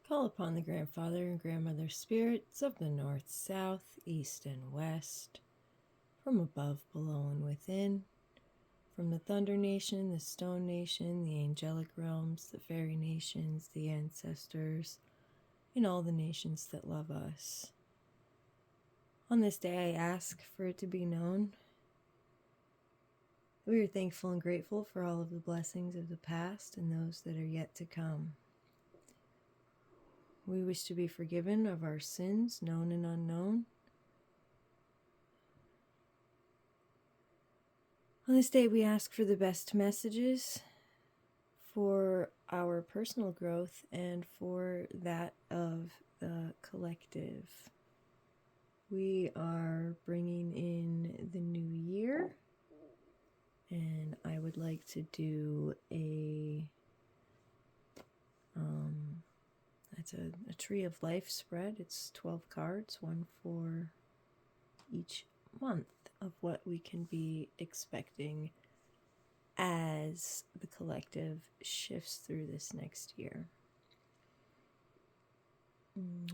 Call upon the grandfather and grandmother spirits of the north, south, east, and west, from above, below, and within, from the Thunder Nation, the Stone Nation, the angelic realms, the fairy nations, the ancestors, and all the nations that love us. On this day, I ask for it to be known that we are thankful and grateful for all of the blessings of the past and those that are yet to come. We wish to be forgiven of our sins, known and unknown. On this day, we ask for the best messages for our personal growth and for that of the collective. We are bringing in the new year, and I would like to do it's a Tree of Life spread. It's 12 cards, one for each month of what we can be expecting as the collective shifts through this next year.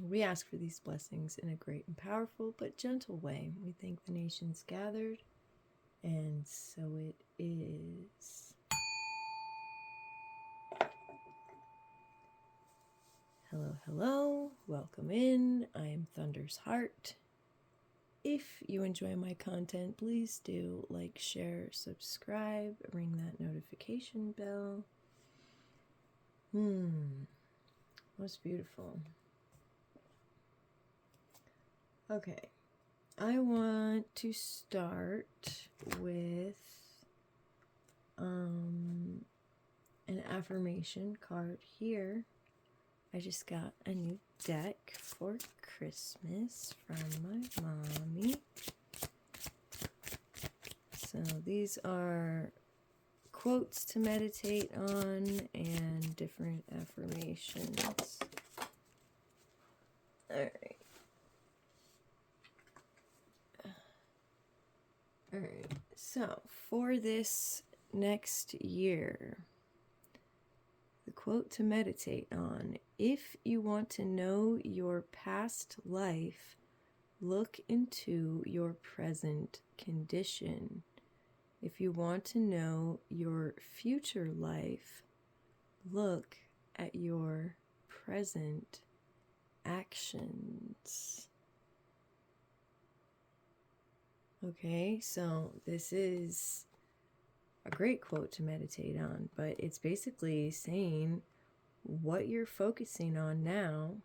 We ask for these blessings in a great and powerful but gentle way. We thank the nations gathered, and so it is. Hello, hello. Welcome in. I am Thunder's Heart. If you enjoy my content, please do like, share, subscribe, ring that notification bell. Most beautiful. Okay, I want to start with an affirmation card here. I just got a new deck for Christmas from my mommy. So these are quotes to meditate on and different affirmations. Alright. So for this next year, the quote to meditate on: if you want to know your past life, look into your present condition. If you want to know your future life, look at your present actions. Okay, so this is a great quote to meditate on, but it's basically saying what you're focusing on now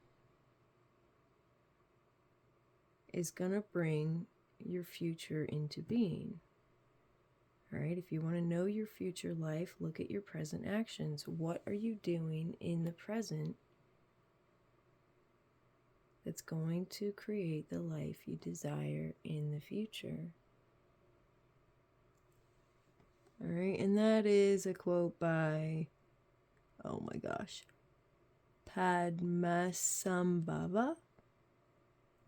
is going to bring your future into being. All right, if you want to know your future life, look at your present actions. What are you doing in the present that's going to create the life you desire in the future? All right, and that is a quote by, oh my gosh, Padmasambhava.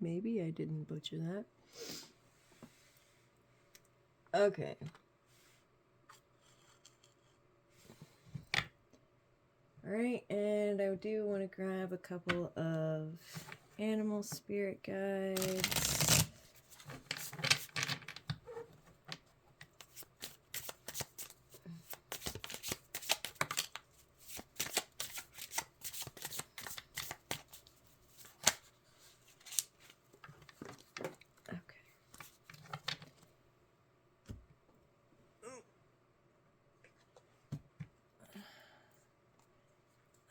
Maybe I didn't butcher that. Okay. All right, and I do want to grab a couple of animal spirit guides.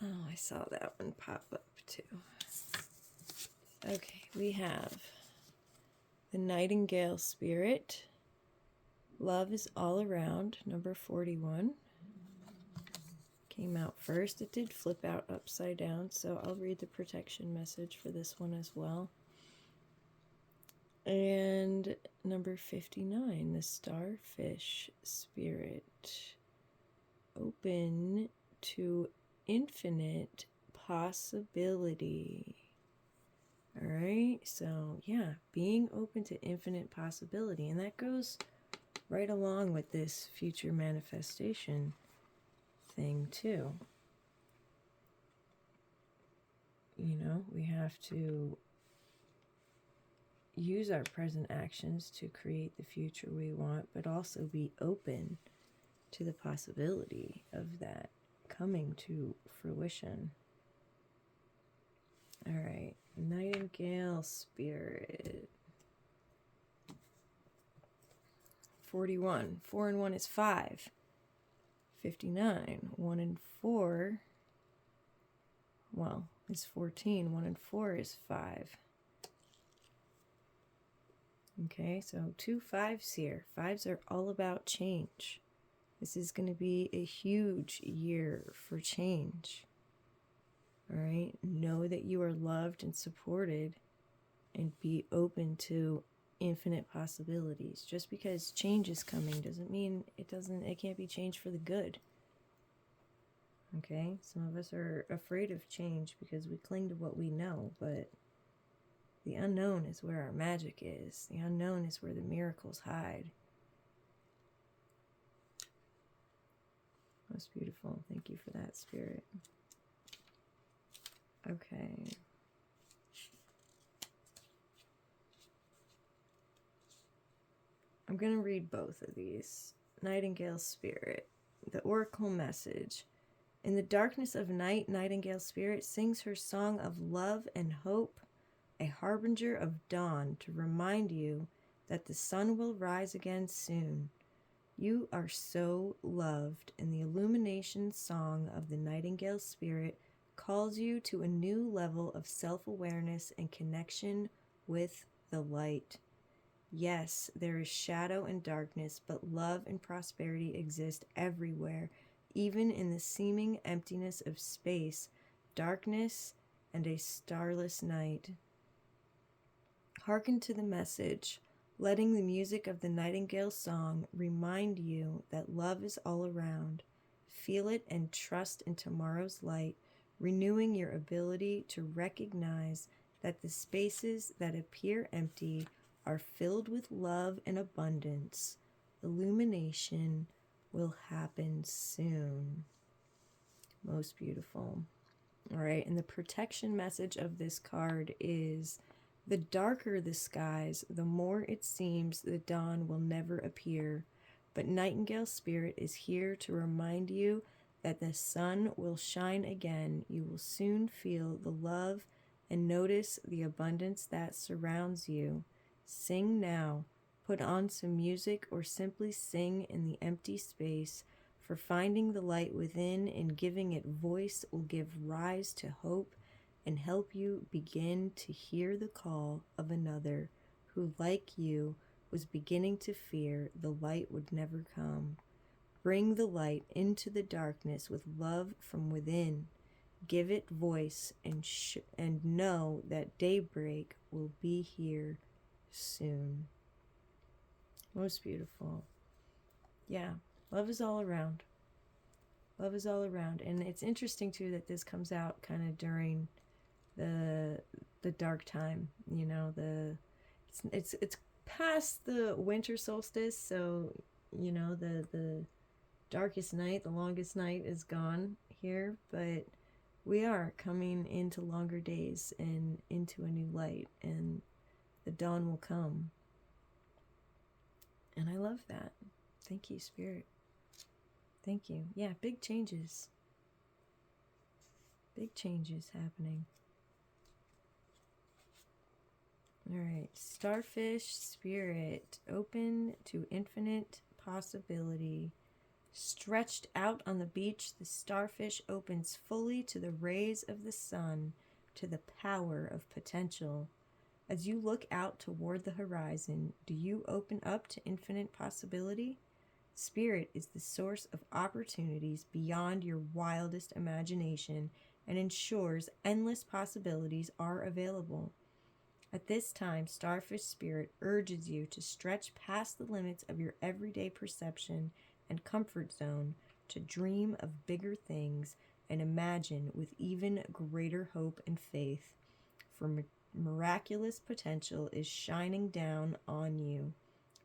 Oh, I saw that one pop up too. Okay, we have the Nightingale Spirit. Love is all around, number 41. Came out first. It did flip out upside down, so I'll read the protection message for this one as well. And number 59, the Starfish Spirit. Open to infinite possibility. All right, so yeah, being open to infinite possibility, and that goes right along with this future manifestation thing too. we have to use our present actions to create the future we want, but also be open to the possibility of that coming to fruition. All right, Nightingale Spirit. 41. 4 and 1 is 5. 59. 1 and 4. Well, is 14. 1 and 4 is 5. Okay, so 2 5s here. 5s are all about change. This is going to be a huge year for change. All right, know that you are loved and supported, and be open to infinite possibilities. Just because change is coming doesn't mean it can't be changed for the good. Okay, some of us are afraid of change because we cling to what we know, but the unknown is where our magic is. The unknown is where the miracles hide. Most beautiful. Thank you for that, Spirit. Okay. I'm going to read both of these. Nightingale Spirit. The Oracle Message. In the darkness of night, Nightingale Spirit sings her song of love and hope, a harbinger of dawn, to remind you that the sun will rise again soon. You are so loved, and the illumination song of the Nightingale Spirit calls you to a new level of self-awareness and connection with the light. Yes, there is shadow and darkness, but love and prosperity exist everywhere, even in the seeming emptiness of space, darkness, and a starless night. Hearken to the message, letting the music of the Nightingale song remind you that love is all around. Feel it and trust in tomorrow's light, renewing your ability to recognize that the spaces that appear empty are filled with love and abundance. Illumination will happen soon. Most beautiful. All right, and the protection message of this card is, the darker the skies, the more it seems the dawn will never appear. But Nightingale Spirit is here to remind you that the sun will shine again. You will soon feel the love and notice the abundance that surrounds you. Sing now. Put on some music or simply sing in the empty space, for finding the light within and giving it voice will give rise to hope and help you begin to hear the call of another who, like you, was beginning to fear the light would never come. Bring the light into the darkness with love from within. Give it voice and know that daybreak will be here soon. Most beautiful. Yeah, love is all around. Love is all around. And it's interesting too that this comes out kind of during the dark time, it's past the winter solstice, so the darkest night, the longest night is gone here, but we are coming into longer days and into a new light, and the dawn will come. And I love that. Thank you, Spirit. Thank you. Yeah, big changes. Big changes happening. All right, Starfish Spirit, open to infinite possibility. Stretched out on the beach, the starfish opens fully to the rays of the sun, to the power of potential. As you look out toward the horizon, do you open up to infinite possibility? Spirit is the source of opportunities beyond your wildest imagination and ensures endless possibilities are available. At this time, Starfish Spirit urges you to stretch past the limits of your everyday perception and comfort zone to dream of bigger things and imagine with even greater hope and faith. For miraculous potential is shining down on you.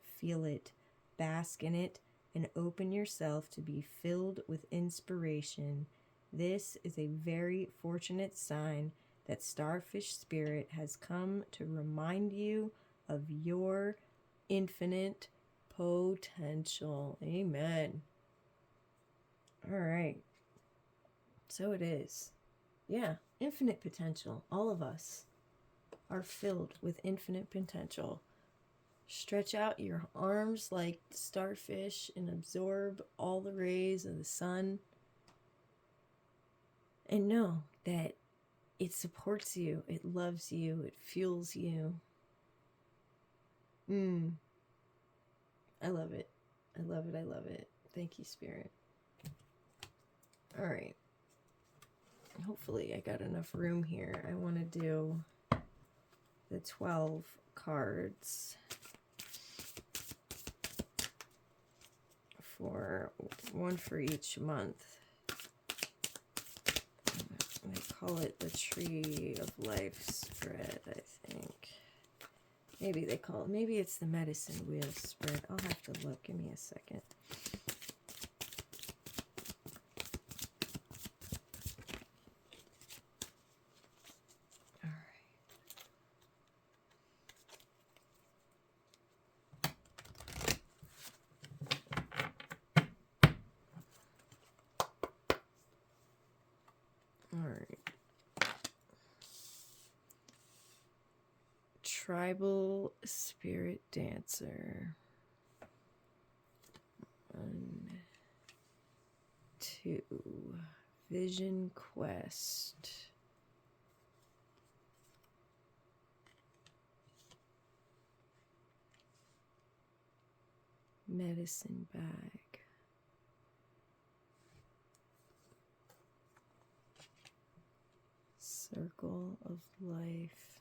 Feel it, bask in it, and open yourself to be filled with inspiration. This is a very fortunate sign that Starfish Spirit has come to remind you of your infinite potential. Amen. All right. So it is. Yeah, infinite potential. All of us are filled with infinite potential. Stretch out your arms like starfish and absorb all the rays of the sun. And know that it supports you, it loves you, it fuels you. I love it. I love it. I love it. Thank you, Spirit. All right. Hopefully I got enough room here. I want to do the 12 cards for one for each month. They call it the Tree of Life spread, I think. Maybe they call it, maybe it's the Medicine Wheel spread. I'll have to look. Give me a second. All right. Tribal Spirit Dancer. 1, 2. Vision Quest. Medicine Bag. Circle of Life.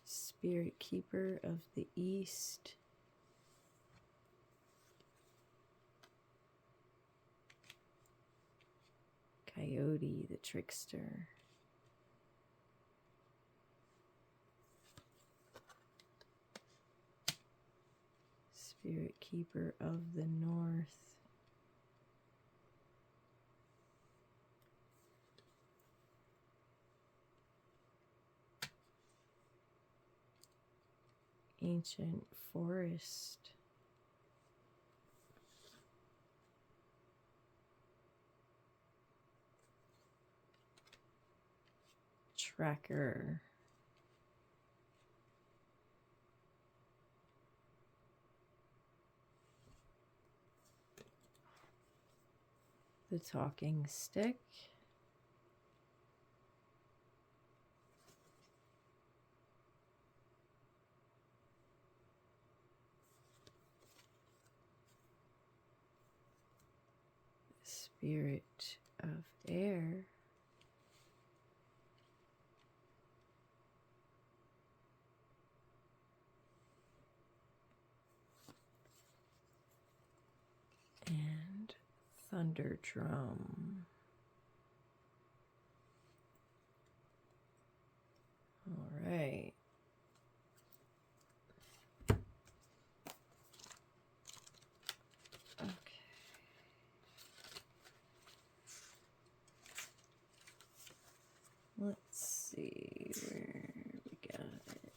Spirit Keeper of the East. Coyote the Trickster. Spirit Keeper of the North. Ancient Forest. Tracker. The Talking Stick. Spirit of Air. And Thunder Drum. All right. Okay. Let's see where we got it.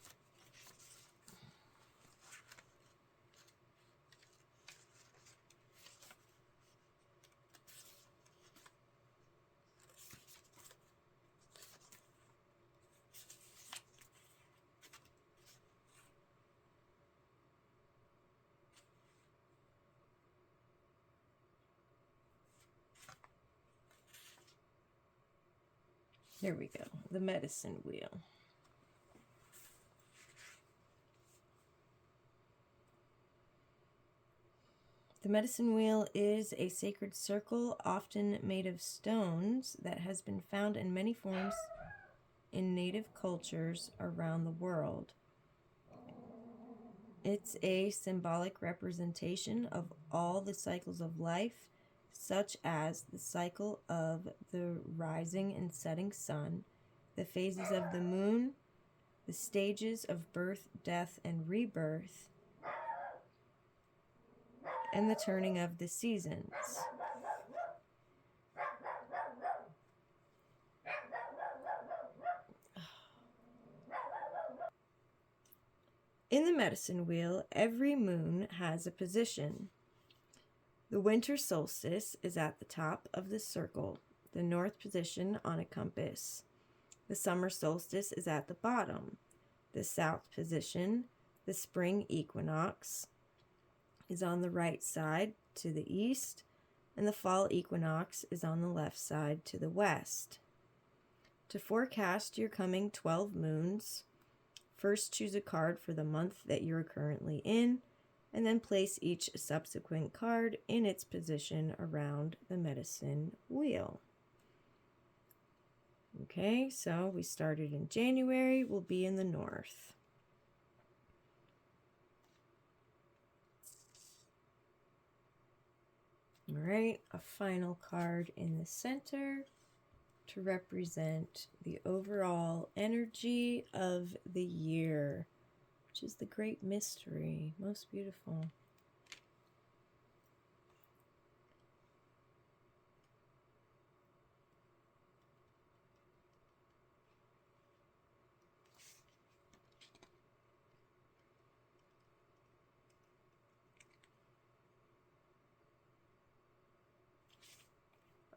There we go. The Medicine Wheel. The Medicine Wheel is a sacred circle, often made of stones, that has been found in many forms in native cultures around the world. It's a symbolic representation of all the cycles of life, such as the cycle of the rising and setting sun, the phases of the moon, the stages of birth, death, and rebirth, and the turning of the seasons. In the medicine wheel, every moon has a position. The winter solstice is at the top of the circle, the north position on a compass. The summer solstice is at the bottom. The south position, the spring equinox, is on the right side to the east, and the fall equinox is on the left side to the west. To forecast your coming 12 moons, first choose a card for the month that you're currently in, and then place each subsequent card in its position around the medicine wheel. Okay, so we started in January, we'll be in the north. All right, a final card in the center to represent the overall energy of the year, which is the great mystery. Most beautiful.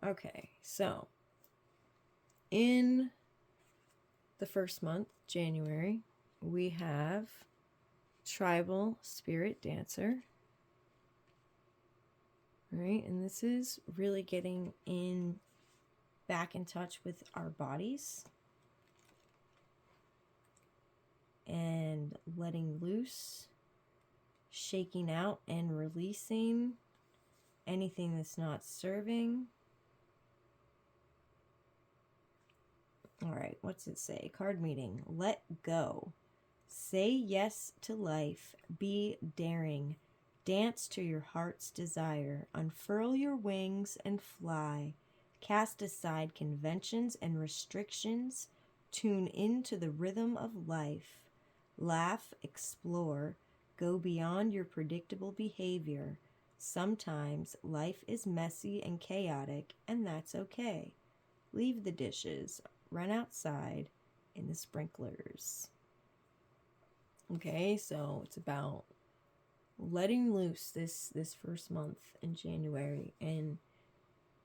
Okay, so in the first month, January, we have Tribal Spirit Dancer. All right, and this is really getting back in touch with our bodies and letting loose, shaking out and releasing anything that's not serving. All right, what's it say? Card meeting. Let go. Say yes to life. Be daring. Dance to your heart's desire. Unfurl your wings and fly. Cast aside conventions and restrictions. Tune into the rhythm of life. Laugh, explore. Go beyond your predictable behavior. Sometimes life is messy and chaotic, and that's okay. Leave the dishes. Run outside in the sprinklers. Okay, so it's about letting loose this first month in January and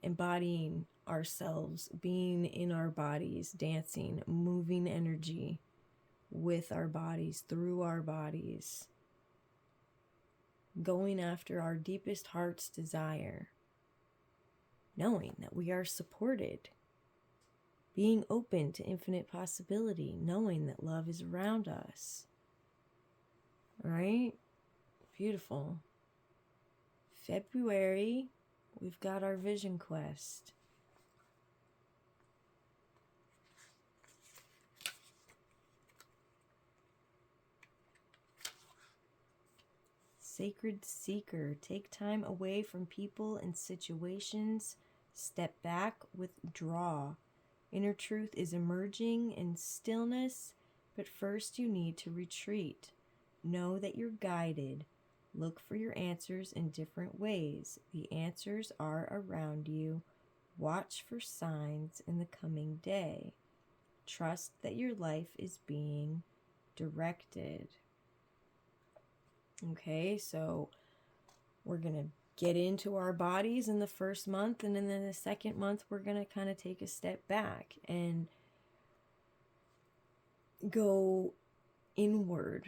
embodying ourselves, being in our bodies, dancing, moving energy with our bodies, through our bodies, going after our deepest heart's desire, knowing that we are supported, being open to infinite possibility, knowing that love is around us. All right? Beautiful. February, we've got our vision quest. Sacred Seeker. Take time away from people and situations. Step back, withdraw. Inner truth is emerging in stillness, but first you need to retreat. Know that you're guided. Look for your answers in different ways. The answers are around you. Watch for signs in the coming day. Trust that your life is being directed. Okay, so we're going to get into our bodies in the first month, and then in the second month we're going to kind of take a step back and go inward.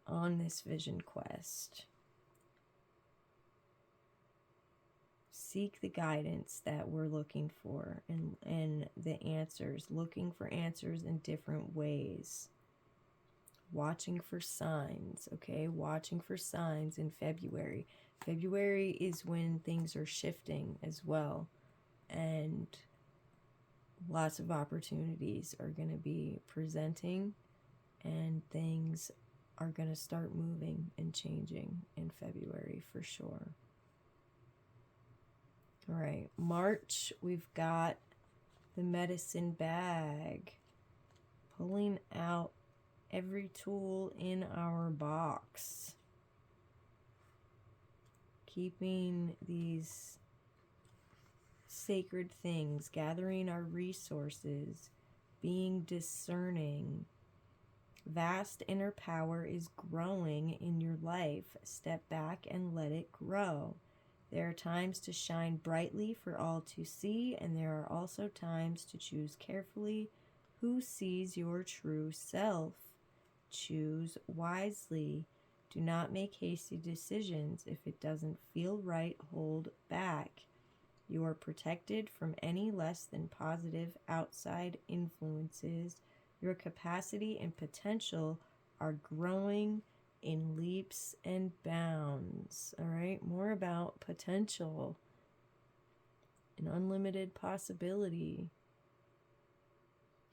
On this vision quest. Seek the guidance that we're looking for and the answers, looking for answers in different ways. Watching for signs, okay? Watching for signs in February. February is when things are shifting as well, and lots of opportunities are going to be presenting, and things are going to start moving and changing in February for sure. All right, March, we've got the medicine bag, pulling out every tool in our box. Keeping these sacred things, gathering our resources, being discerning. Vast inner power is growing in your life. Step back and let it grow. There are times to shine brightly for all to see, and there are also times to choose carefully who sees your true self. Choose wisely. Do not make hasty decisions. If it doesn't feel right, hold back. You are protected from any less than positive outside influences. Your capacity and potential are growing in leaps and bounds. All right, more about potential and unlimited possibility.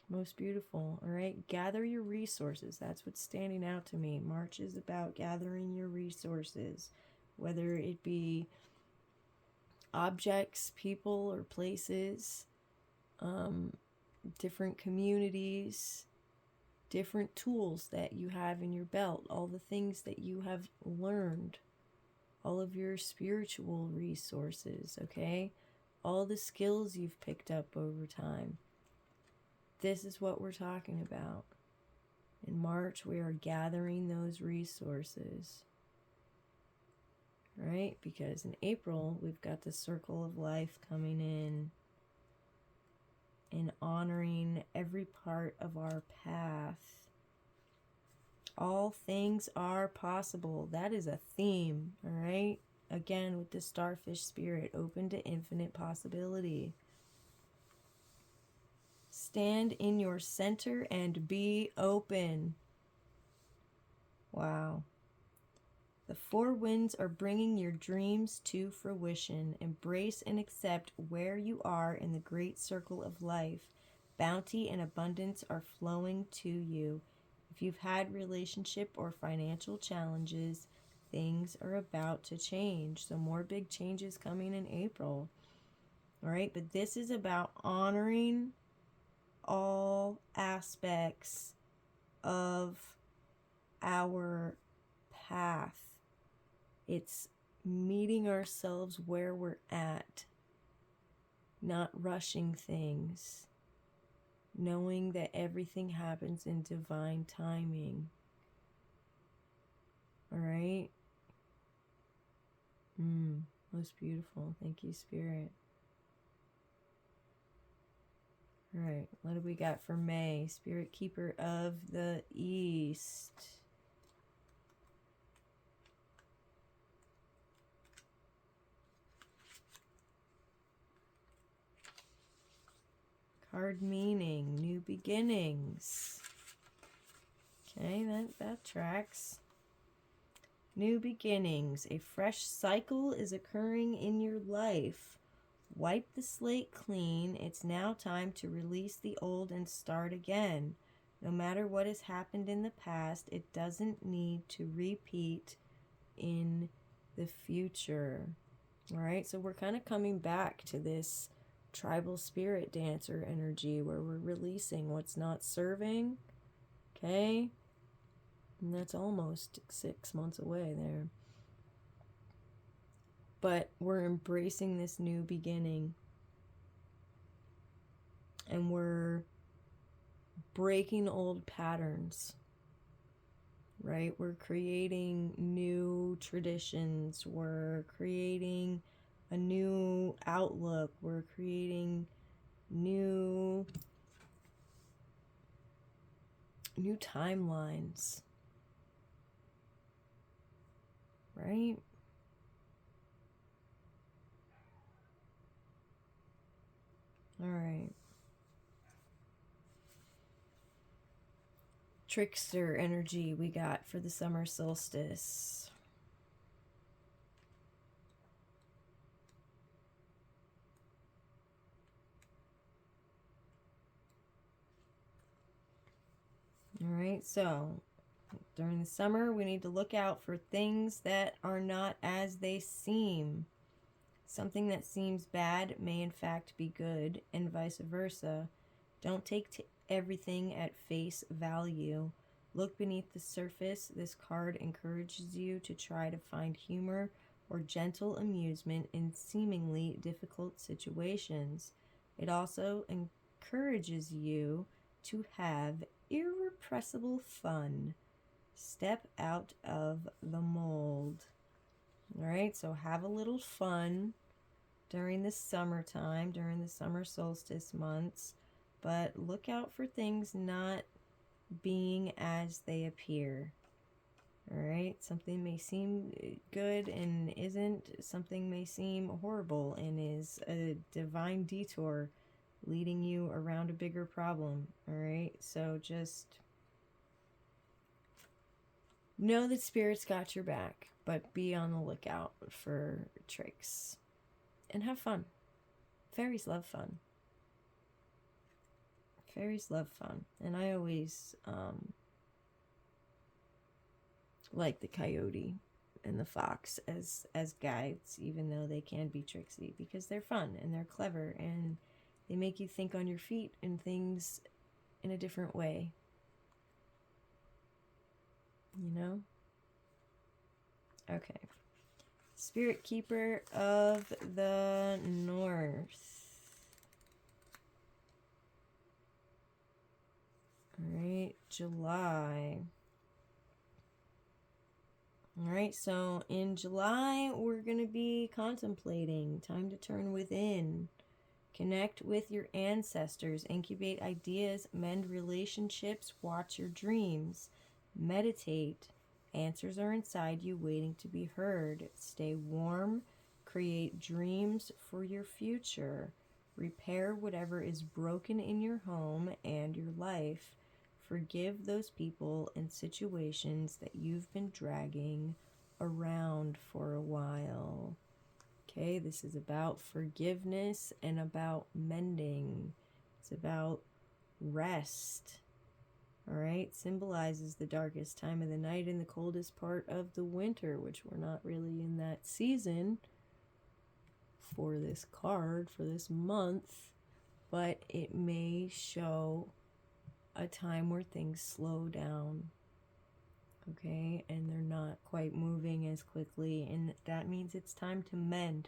Most beautiful. All right, gather your resources. That's what's standing out to me. March is about gathering your resources, whether it be objects, people, or places, different communities, different tools that you have in your belt, all the things that you have learned, all of your spiritual resources, okay? All the skills you've picked up over time. This is what we're talking about. In March, we are gathering those resources, right? Because in April, we've got the circle of life coming in and honoring every part of our path. All things are possible. That is a theme, all right? Again, with the starfish spirit, open to infinite possibility. Stand in your center and be open. Wow. The four winds are bringing your dreams to fruition. Embrace and accept where you are in the great circle of life. Bounty and abundance are flowing to you. If you've had relationship or financial challenges, things are about to change. So more big changes coming in April. All right, but this is about honoring all aspects of our path. It's meeting ourselves where we're at, not rushing things, knowing that everything happens in divine timing. All right? Most beautiful. Thank you, Spirit. All right, what do we got for May? Spirit Keeper of the East. Card meaning, new beginnings. Okay, that tracks. New beginnings. A fresh cycle is occurring in your life. Wipe the slate clean. It's now time to release the old and start again. No matter what has happened in the past, it doesn't need to repeat in the future. All right, so we're kind of coming back to this tribal spirit dancer energy where we're releasing what's not serving. Okay, and that's almost 6 months away there. But we're embracing this new beginning. And we're breaking old patterns. Right? We're creating new traditions. We're creating a new outlook. We're creating new timelines. Right? All right. Trickster energy we got for the summer solstice. All right, so during the summer, we need to look out for things that are not as they seem. Something that seems bad may in fact be good, and vice versa. Don't take everything at face value. Look beneath the surface. This card encourages you to try to find humor or gentle amusement in seemingly difficult situations. It also encourages you to have irrepressible fun. Step out of the mold. All right, so have a little fun during the summertime, during the summer solstice months, but look out for things not being as they appear. All right, something may seem good and isn't. Something may seem horrible and is a divine detour leading you around a bigger problem. All right, so just know that Spirit's got your back, but be on the lookout for tricks. And have fun. Fairies love fun. Fairies love fun. And I always like the coyote and the fox as guides, even though they can be tricksy, because they're fun and they're clever and they make you think on your feet and things in a different way. You know? Okay. Spirit Keeper of the North. All right, July. All right, so in July, we're going to be contemplating. Time to turn within. Connect with your ancestors. Incubate ideas. Mend relationships. Watch your dreams. Meditate. Answers are inside you waiting to be heard. Stay warm. Create dreams for your future. Repair whatever is broken in your home and your life. Forgive those people and situations that you've been dragging around for a while. Okay, this is about forgiveness and about mending. It's about rest. All right, symbolizes the darkest time of the night and the coldest part of the winter, which we're not really in that season for this card, for this month, but it may show a time where things slow down, okay, and they're not quite moving as quickly, and that means it's time to mend.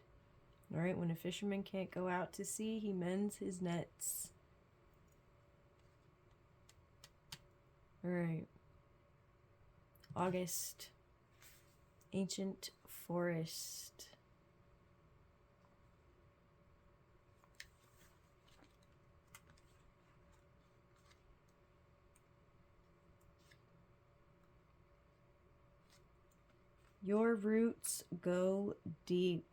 All right, when a fisherman can't go out to sea, he mends his nets. All right, August, Ancient Forest. Your roots go deep.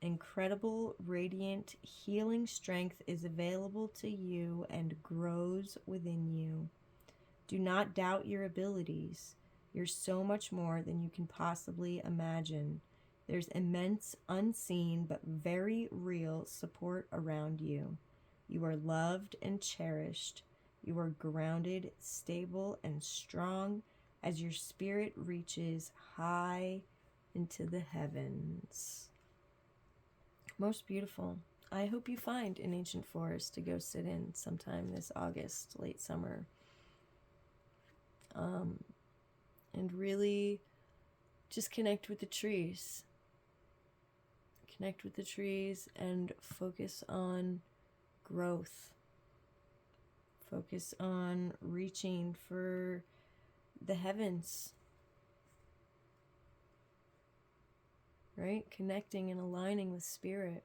Incredible, radiant, healing strength is available to you and grows within you. Do not doubt your abilities. You're so much more than you can possibly imagine. There's immense, unseen, but very real support around you. You are loved and cherished. You are grounded, stable, and strong as your spirit reaches high into the heavens. Most beautiful. I hope you find an ancient forest to go sit in sometime this August, late summer. And really just connect with the trees. Connect with the trees and focus on growth. Focus on reaching for the heavens. Right? Connecting and aligning with spirit.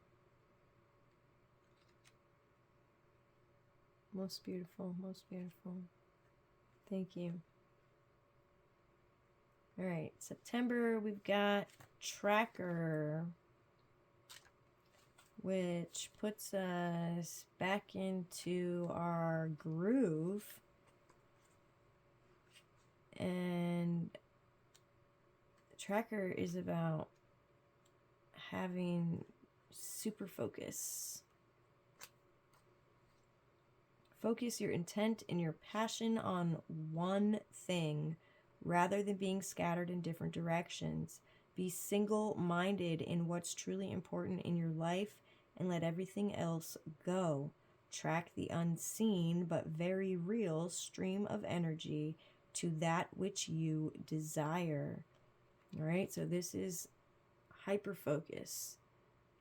Most beautiful, most beautiful. Thank you. All right, September, we've got Tracker, which puts us back into our groove. And Tracker is about having super focus. Focus your intent and your passion on one thing rather than being scattered in different directions. Be single-minded in what's truly important in your life and let everything else go. Track the unseen but very real stream of energy to that which you desire. All right, so this is hyper focus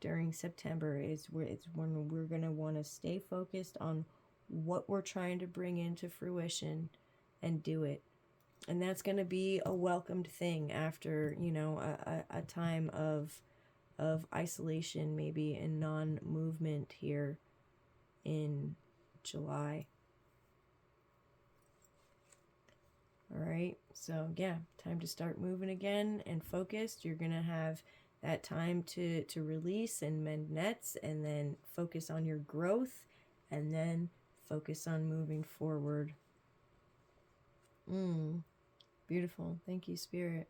during September. It's when we're going to want to stay focused on what we're trying to bring into fruition and do it. And that's going to be a welcomed thing after, you know, a time of isolation, maybe, and non-movement here in July. All right, so yeah, time to start moving again and focused. You're gonna have that time to release and mend nets, and then focus on your growth, and then focus on moving forward. Beautiful. Thank you, Spirit.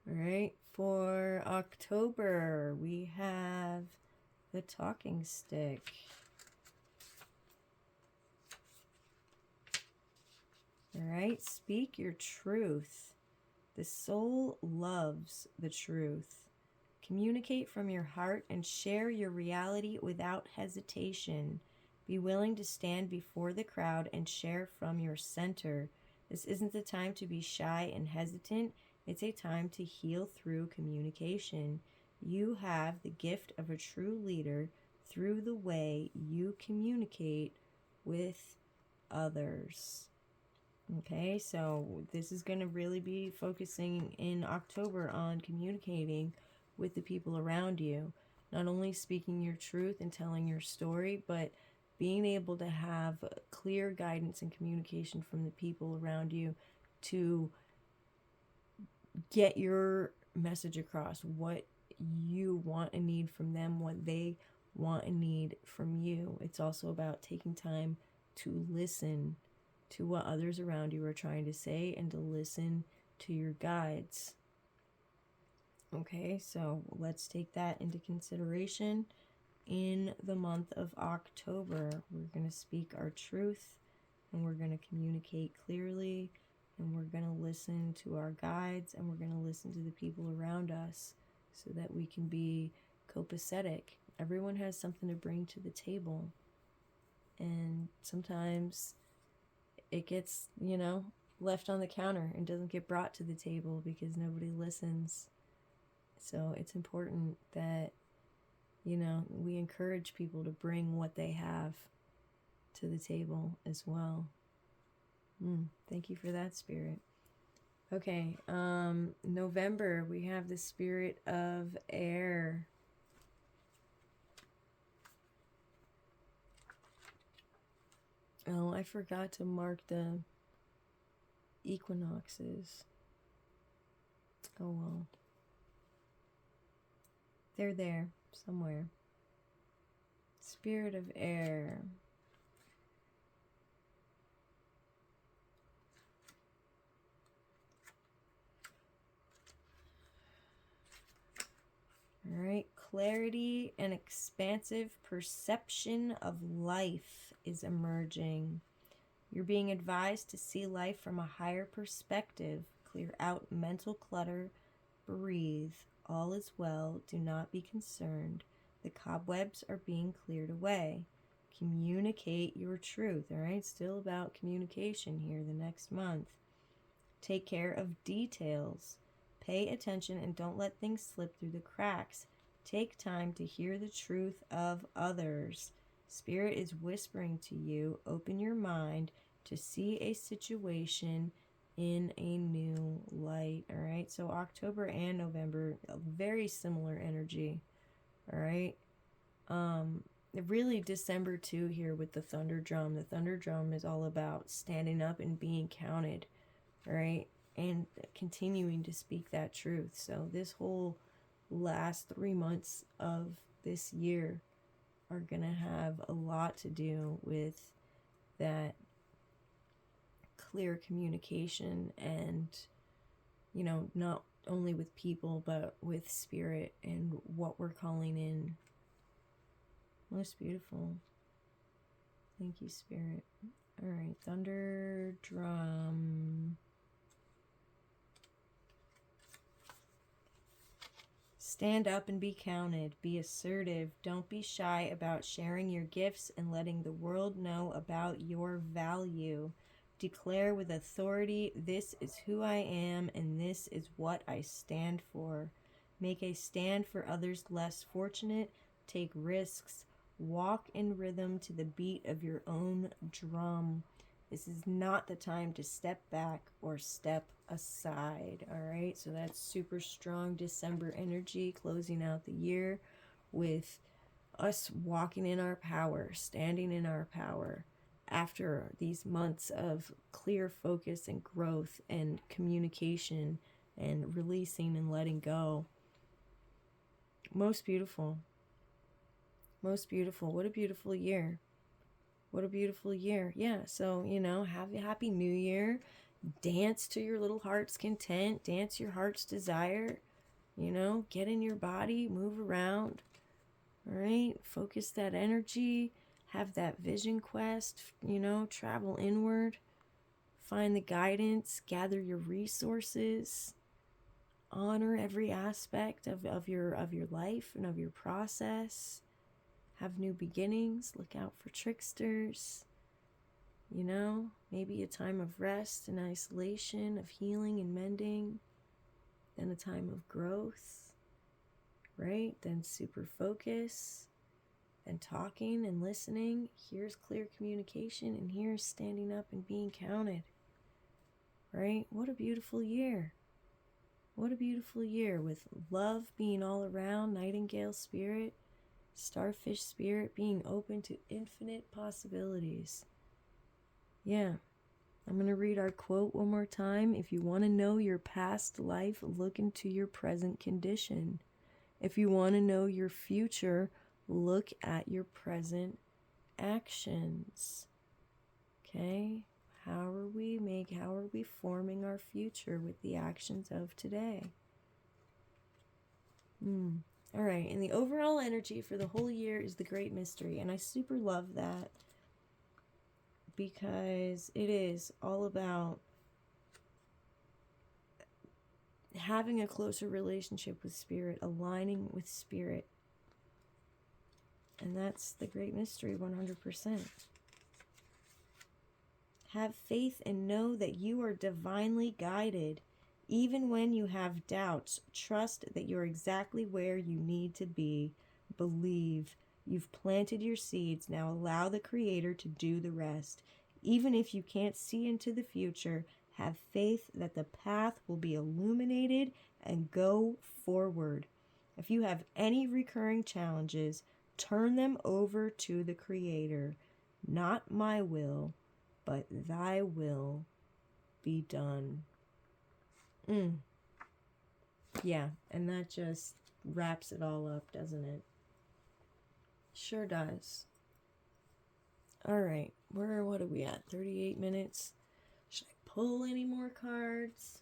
All right, for October, we have the talking stick. All right, speak your truth. The soul loves the truth. Communicate from your heart and share your reality without hesitation. Be willing to stand before the crowd and share from your center. This isn't the time to be shy and hesitant. It's a time to heal through communication. You have the gift of a true leader through the way you communicate with others. Okay, so this is going to really be focusing in October on communicating with the people around you. Not only speaking your truth and telling your story, but being able to have clear guidance and communication from the people around you to get your message across, what you want and need from them, what they want and need from you. It's also about taking time to listen to what others around you are trying to say and to listen to your guides. Okay, so let's take that into consideration in the month of October. We're going to speak our truth, and we're going to communicate clearly, and we're going to listen to our guides, and we're going to listen to the people around us so that we can be copacetic. Everyone has something to bring to the table, and sometimes it gets, you know, left on the counter and doesn't get brought to the table because nobody listens. So it's important that, you know, we encourage people to bring what they have to the table as well. Thank you for that, Spirit. Okay, November, we have the Spirit of Air. Oh, I forgot to mark the equinoxes. Oh well. They're there somewhere. Spirit of Air. All right, clarity and expansive perception of life is emerging. You're being advised to see life from a higher perspective. Clear out mental clutter. Breathe. All is well. Do not be concerned. The cobwebs are being cleared away. Communicate your truth. All right, still about communication here the next month. Take care of details. Pay attention and don't let things slip through the cracks. Take time to hear the truth of others. Spirit is whispering to you. Open your mind to see a situation in a new light. All right, so October and November, a very similar energy. All right, really December too here with the thunder drum. The thunder drum is all about standing up and being counted. All right, and continuing to speak that truth. So this whole last 3 months of this year are gonna have a lot to do with that clear communication, and, you know, not only with people but with Spirit and what we're calling in. Most beautiful. Thank you, Spirit. All right, thunder drum. Stand up and be counted. Be assertive. Don't be shy about sharing your gifts and letting the world know about your value. Declare with authority, this is who I am and this is what I stand for. Make a stand for others less fortunate. Take risks. Walk in rhythm to the beat of your own drum. This is not the time to step back or step aside. All right, so that's super strong December energy, closing out the year with us walking in our power, standing in our power after these months of clear focus and growth and communication and releasing and letting go. Most beautiful. Most beautiful. What a beautiful year. What a beautiful year. Yeah, so, have a happy new year. Dance to your little heart's content. Dance your heart's desire. Get in your body. Move around. All right? Focus that energy. Have that vision quest. Travel inward. Find the guidance. Gather your resources. Honor every aspect of your life and of your process. Have new beginnings. Look out for tricksters. Maybe a time of rest and isolation, of healing and mending. Then a time of growth, right? Then super focus. Then talking and listening. Here's clear communication, and here's standing up and being counted, right? What a beautiful year. What a beautiful year, with love being all around, nightingale spirit, starfish spirit being open to infinite possibilities. Yeah. I'm going to read our quote one more time. If you want to know your past life, look into your present condition. If you want to know your future, look at your present actions. Okay? How are we forming our future with the actions of today? All right, and the overall energy for the whole year is the Great Mystery, and I super love that because it is all about having a closer relationship with Spirit, aligning with Spirit, and that's the Great Mystery 100%. Have faith and know that you are divinely guided. Even when you have doubts, trust that you're exactly where you need to be. Believe. You've planted your seeds. Now allow the Creator to do the rest. Even if you can't see into the future, have faith that the path will be illuminated and go forward. If you have any recurring challenges, turn them over to the Creator. Not my will, but thy will be done. Yeah, and that just wraps it all up, doesn't it? Sure does. All right, what are we at? 38 minutes. Should I pull any more cards?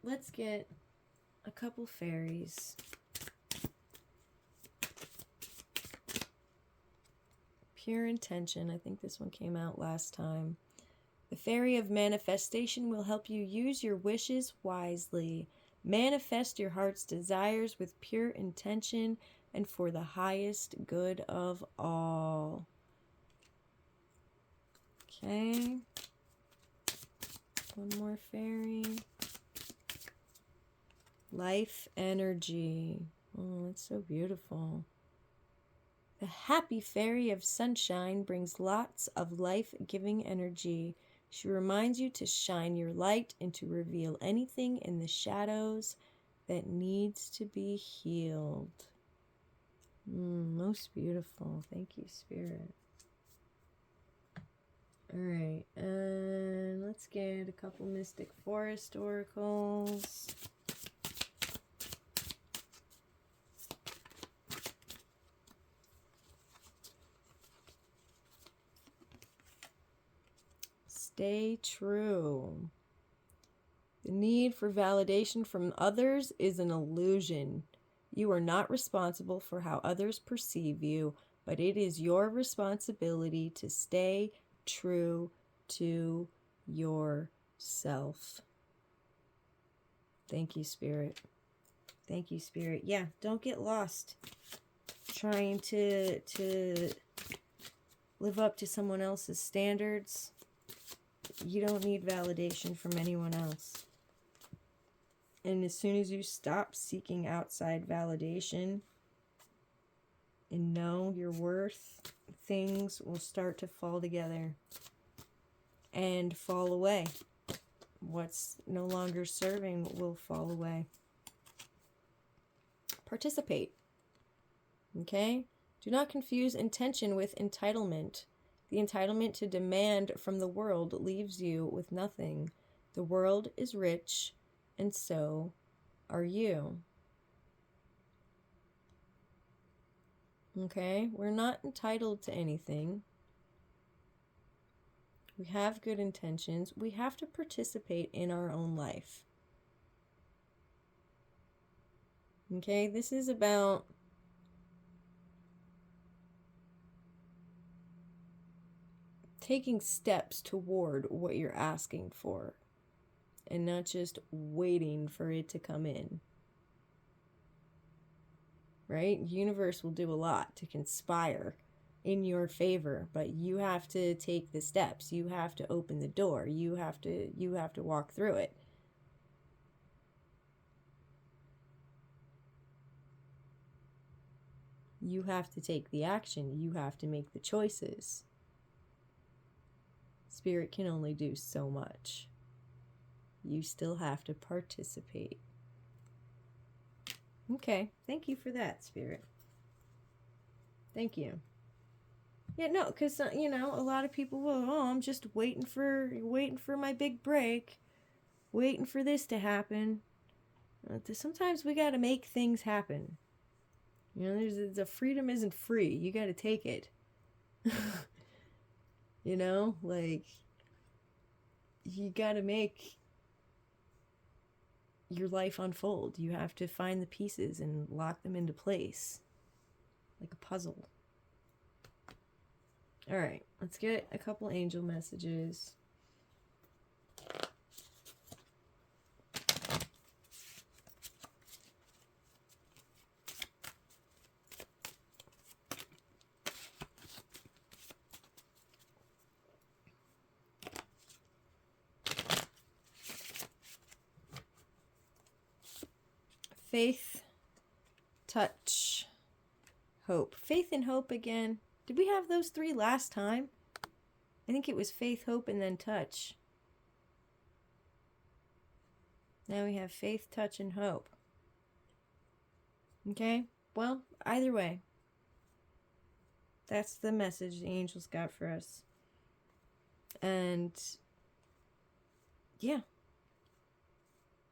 Let's get a couple fairies. Pure Intention. I think this one came out last time. The Fairy of Manifestation will help you use your wishes wisely. Manifest your heart's desires with pure intention and for the highest good of all. Okay. One more fairy. Life Energy. Oh, it's so beautiful. The Happy Fairy of Sunshine brings lots of life-giving energy. She reminds you to shine your light and to reveal anything in the shadows that needs to be healed. Most beautiful. Thank you, Spirit. All right, and let's get a couple Mystic Forest oracles. Stay true. The need for validation from others is an illusion. You are not responsible for how others perceive you, but it is your responsibility to stay true to yourself. Thank you, Spirit. Thank you, Spirit. Yeah, don't get lost trying to live up to someone else's standards. You don't need validation from anyone else. And as soon as you stop seeking outside validation and know your worth, things will start to fall together and fall away. What's no longer serving will fall away. Participate. Okay? Do not confuse intention with entitlement. The entitlement to demand from the world leaves you with nothing. The world is rich, and so are you. Okay? We're not entitled to anything. We have good intentions. We have to participate in our own life. Okay? This is about taking steps toward what you're asking for and not just waiting for it to come in. Right? Universe will do a lot to conspire in your favor, but you have to take the steps. You have to open the door. You have to walk through it. You have to take the action. You have to make the choices. Spirit can only do so much. You still have to participate. Okay, thank you for that, Spirit. Thank you. Yeah, no, because, a lot of people will, I'm just waiting for my big break, waiting for this to happen. Sometimes we got to make things happen. The freedom isn't free. You got to take it. You got to make your life unfold. You have to find the pieces and lock them into place like a puzzle. All right, let's get a couple angel messages. Faith, touch, hope. Faith and hope again. Did we have those three last time? I think it was faith, hope, and then touch. Now we have faith, touch, and hope. Okay? Well, either way, that's the message the angels got for us. And yeah,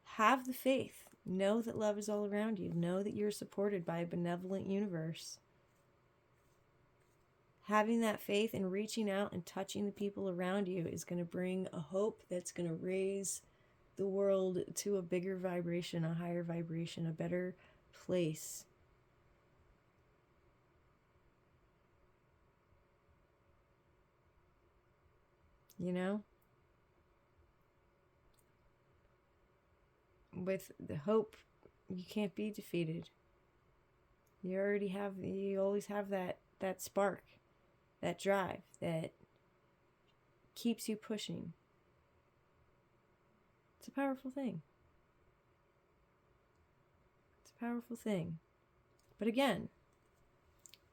have the faith. Know that love is all around you. Know that you're supported by a benevolent universe. Having that faith and reaching out and touching the people around you is going to bring a hope that's going to raise the world to a bigger vibration, a higher vibration, a better place. With the hope, you can't be defeated. You always have that spark, that drive that keeps you pushing. It's a powerful thing. It's a powerful thing. But again,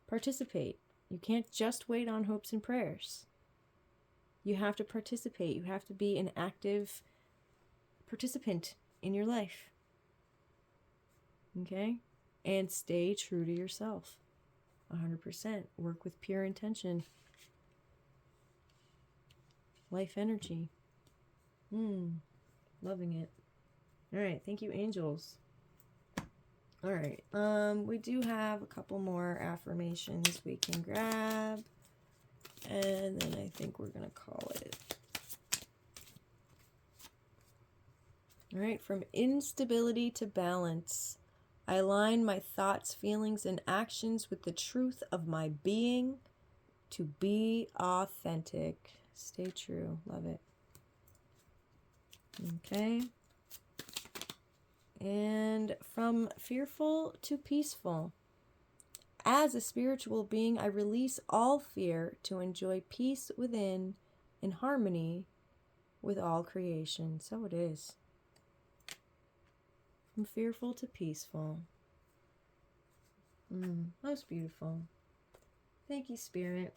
participate. You can't just wait on hopes and prayers. You have to participate. You have to be an active participant in your life. Okay? And stay true to yourself. 100%. Work with pure intention. Life energy. Loving it. All right. Thank you, angels. All right. We do have a couple more affirmations we can grab. And then I think we're going to call it. All right. From instability to balance. I align my thoughts, feelings, and actions with the truth of my being to be authentic. Stay true. Love it. Okay. And from fearful to peaceful. As a spiritual being, I release all fear to enjoy peace within in harmony with all creation. So it is. From fearful to peaceful. Most beautiful. Thank you, Spirit.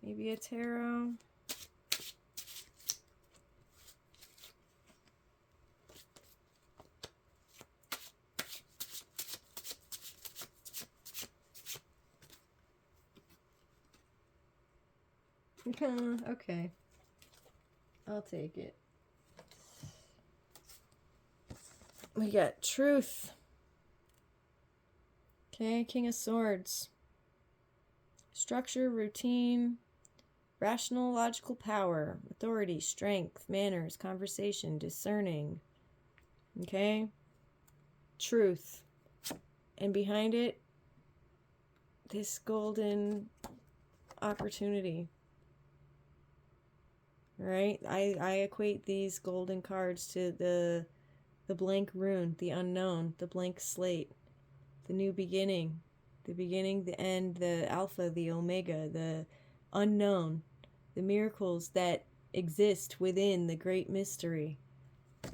Maybe a tarot. Okay. I'll take it. We got truth. Okay, King of Swords. Structure, routine, rational, logical power, authority, strength, manners, conversation, discerning. Okay? Truth. And behind it, this golden opportunity. Right? I equate these golden cards to the blank rune, the unknown, the blank slate, the new beginning, the end, the alpha, the omega, the unknown, the miracles that exist within the great mystery.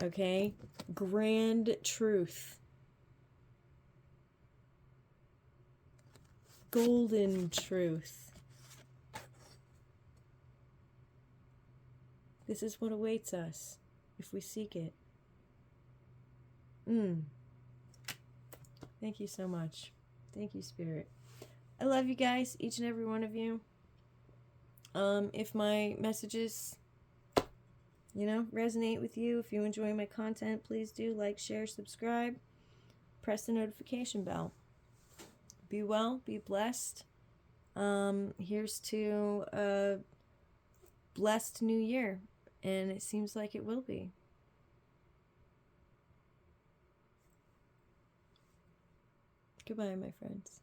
Okay? Grand truth. Golden truth. This is what awaits us if we seek it. Thank you so much. Thank you, Spirit. I love you guys, each and every one of you. If my messages, resonate with you, if you enjoy my content, please do like, share, subscribe, press the notification bell. Be well, be blessed. Here's to a blessed new year, and it seems like it will be. Goodbye, my friends.